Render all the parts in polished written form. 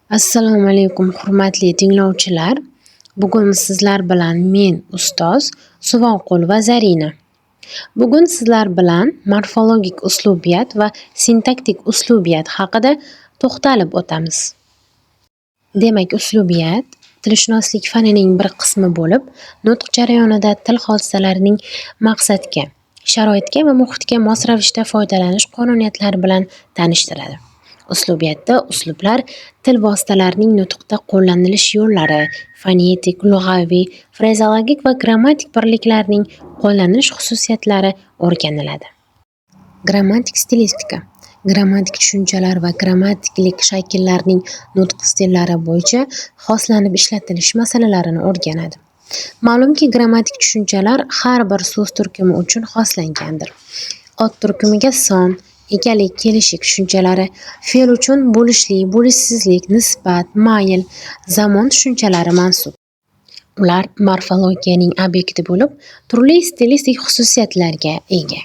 Assalomu alaykum hurmatli tinglovchilar. Bugun sizlar bilan men ustoz Suvonqul va Zarina. Bugun sizlar bilan morfologik uslubiyat va sintaktik uslubiyat haqida to'xtalib o'tamiz. Demak, uslubiyat tilshunoslik fanining bir qismi bo'lib, nutq jarayonida til hodisalarining maqsadga, sharoitga va muhitga mos ravishda foydalanish qonuniyatlari bilan tanishtiradi. Uslubiyatda uslublar til vositalarining nutqda qo'llanilish yo'llari, fonetik, lug'aviy, frazeologik va grammatik birliklarning qo'llanilish xususiyatlari o'rganiladi. Grammatik stilistika grammatik tushunchalar va grammatiklik shakllarning nutq stillari bo'yicha xoslanib ishlatilish masalalarini o'rganadi. Ma'lumki, grammatik tushunchalar har bir so'z turkumi uchun xoslangandir. Ot turkumiga son, egalik, kelishik tushunchalari, fe'l uchun bo'lishlik, bo'lishsizlik, nisbat, mayl, zamon tushunchalari mansub. Ular morfologiyaning obyekti bo'lib, turli stilistik xususiyatlarga ega.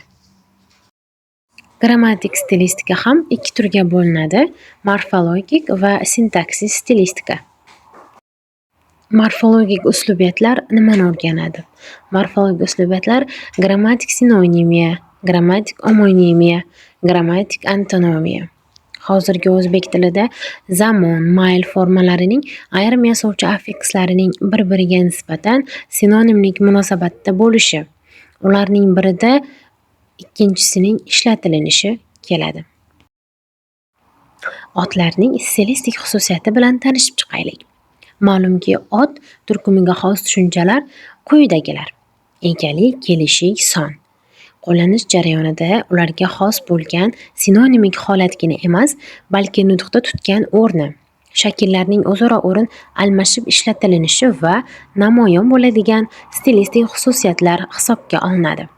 Grammatik stilistika ham ikki turga bo'linadi: morfologik va sintaksis stilistika. Morfologik uslubiyatlar nimani o'rganadi? Morfologik uslubiyatlar grammatik sinonimiya, grammatik omonimiya, grammatik antonomiya. Hozirgi o'zbek tilida zamon, mayl formalarining ayrim yasovchi affikslarining bir-biriga nisbatan sinonimlik munosabatda bo'lishi, ularning birida ikkinchisining ishlatilinishi keladi. Otlarning stilistik xususiyati bilan tanishib chiqaylik. Ma'lumki, ot turkumiga xos tushunchalar quyidagilar: egalik, kelishik, son. Qo'llanish jarayonida ularga xos bo'lgan sinonimik holatgina emas, balki nutqda tutgan o'rni, shakllarning o'zaro o'rin almashib ishlatilinishi va namoyon bo'ladigan stilistik xususiyatlar hisobga olinadi.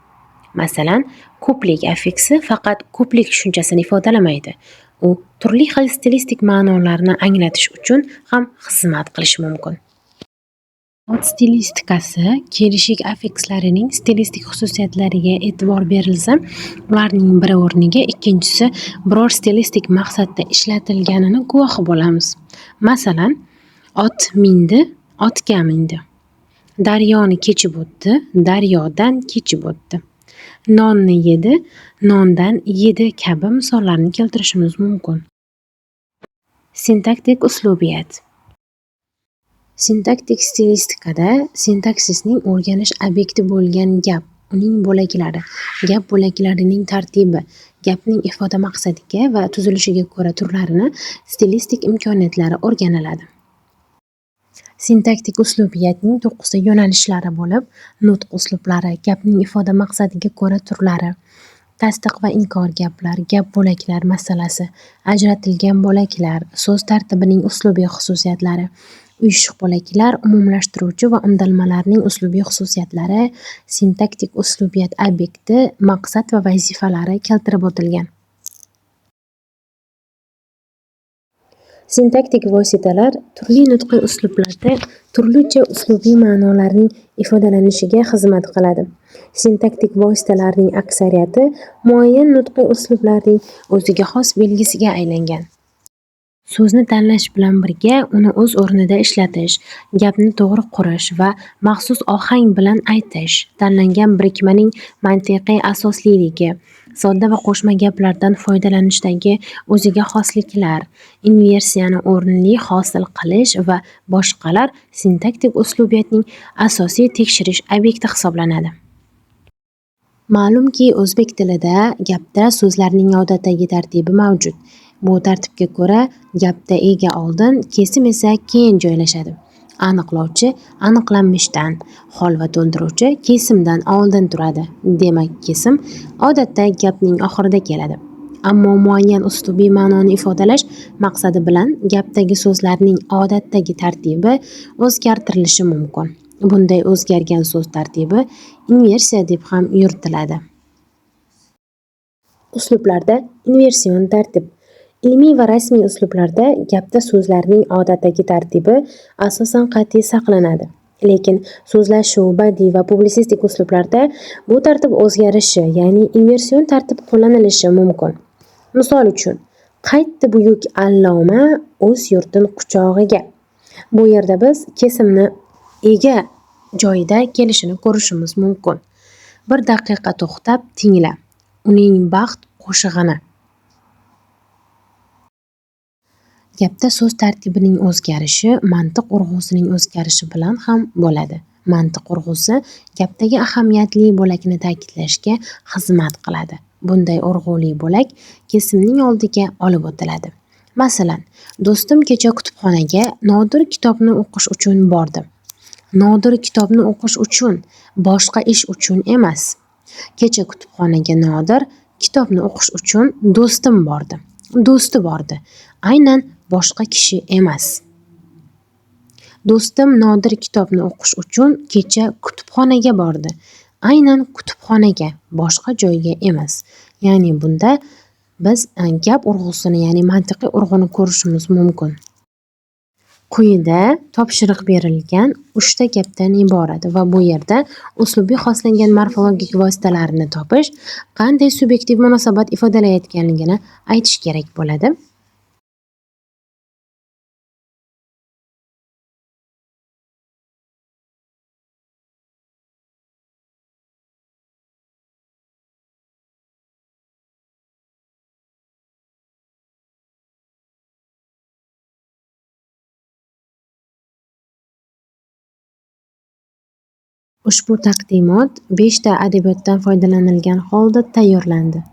Masalan, ko'plik affiksi faqat ko'plik tushunchasini ifodalamaydi. U turli xil stilistik ma'nolarni anglatish uchun ham xizmat qilishi mumkin. Ot stilistikasi kelishik affikslarining stilistik xususiyatlariga e'tibor berilsa, ularning biri o'rniga ikkinchisi biror stilistik maqsadda ishlatilganini guvohi bo'lamiz. Masalan, ot mindi, otga mindi. Daryoni kechib o'tdi, daryodan kechib o'tdi. Nonni yedi, nondan yedi kabi misollarni keltirishimiz mumkin. Sintaktik uslubiyat. Sintaktik stilistikada sintaksisning o'rganish obyekti bo'lgan gap, uning bo'laklari, gap bo'laklarining tartibi, gapning ifoda maqsadiga va tuzilishiga ko'ra turlarini, stilistik imkoniyatlari o'rganiladi. Sintaktik uslubiyatning 9 ta yo'nalishlari bo'lib, nutq uslublari, gapning ifoda maqsadiga ko'ra turlari, tasdiq va inkor gaplar, gap bo'laklar masalasi, ajratilgan bo'laklar, so'z tartibining uslubiy xususiyatlari, uyushiq bo'laklar, umumlashtiruvchi va undalmalarning uslubiy xususiyatlari, sintaktik uslubiyat obyekti, maqsad va vazifalari keltirib o'tilgan. Sintaktik vositalar turli nutqiy uslublarda turlicha uslubiy ma'nolarning ifodalanishiga xizmat qiladi. Sintaktik vositalarning aksariyati muayyan nutqiy uslublarning o'ziga xos belgisiga aylangan. So'zni tanlash bilan birga uni o'z o'rnida ishlatish, gapni to'g'ri qurish va maxsus ohang bilan aytish, tanlangan birikmaning mantiqiy asosliligi, sodda va qo'shma gaplardan foydalanishdagi o'ziga xosliklar, inversiyani o'rinli hosil qilish va boshqalar sintaktik uslubiyatning asosiy tekshirish obyekti hisoblanadi. Ma'lumki, o'zbek tilida gapda so'zlarning odatdagi tartibi mavjud. Bu tartibga ko'ra gapda ega oldin, kesim esa keyin joylashadi. Aniqlovchi aniqlanmishdan, hol va to'ldiruvchi kesimdan oldin turadi. Demak, kesim odatda gapning oxirida keladi. Ammo muayyan uslubiy ma'noni ifodalash maqsadi bilan gapdagi so'zlarning odatdagi tartibi o'zgartirilishi mumkin. Bunday o'zgargan so'z tartibi inversiya deb ham yuritiladi. Uslublarda inversion tartib. Ilmiy va rasmiy uslublarda gapda so'zlarning odatdagi tartibi asosan qat'iy saqlanadi. Lekin so'zlashuv, badiiy va publitsistik uslublarda bu tartib o'zgarishi, ya'ni inversion tartib qo'llanilishi mumkin. Misol uchun, Qaytdi buyuk alloma o'z yurtin quchog'iga. Bu yerda biz kesimni ega joyida kelishini ko'rishimiz mumkin. Bir daqiqa to'xtab tingla uning baxt qo'shig'ini. Gapda so'z tartibining o'zgarishi mantiq urg'usining o'zgarishi bilan ham bo'ladi. Mantiq urg'usi gapdagi ahamiyatli bo'lakni ta'kidlashga xizmat qiladi. Bunday urg'uli bo'lak kesimning oldiga olib o'tiladi. Masalan, do'stim kecha kutubxonaga Nodir kitobni o'qish uchun bordi. Nodir kitobni o'qish uchun, boshqa ish uchun emas. Kecha kutubxonaga Nodir kitobni o'qish uchun do'stim bordi. Do'sti bordi. Aynan boshqa kishi emas. Do'stim Nodir kitobni o'qish uchun kecha kutubxonaga bordi. Aynan kutubxonaga, boshqa joyga emas. Ya'ni bunda biz gap urg'usini, ya'ni mantiqiy urg'uni ko'rishimiz mumkin. Quyida topshiriq berilgan 3 ta gapdan iborat va bu yerda uslubiy xoslangan morfologik vositalarni topish qanday subyektiv munosabat ifodalayotganligini aytish kerak bo'ladi. Ushbu taqdimot 5 ta adabiyotdan foydalanilgan holda tayyorlandi.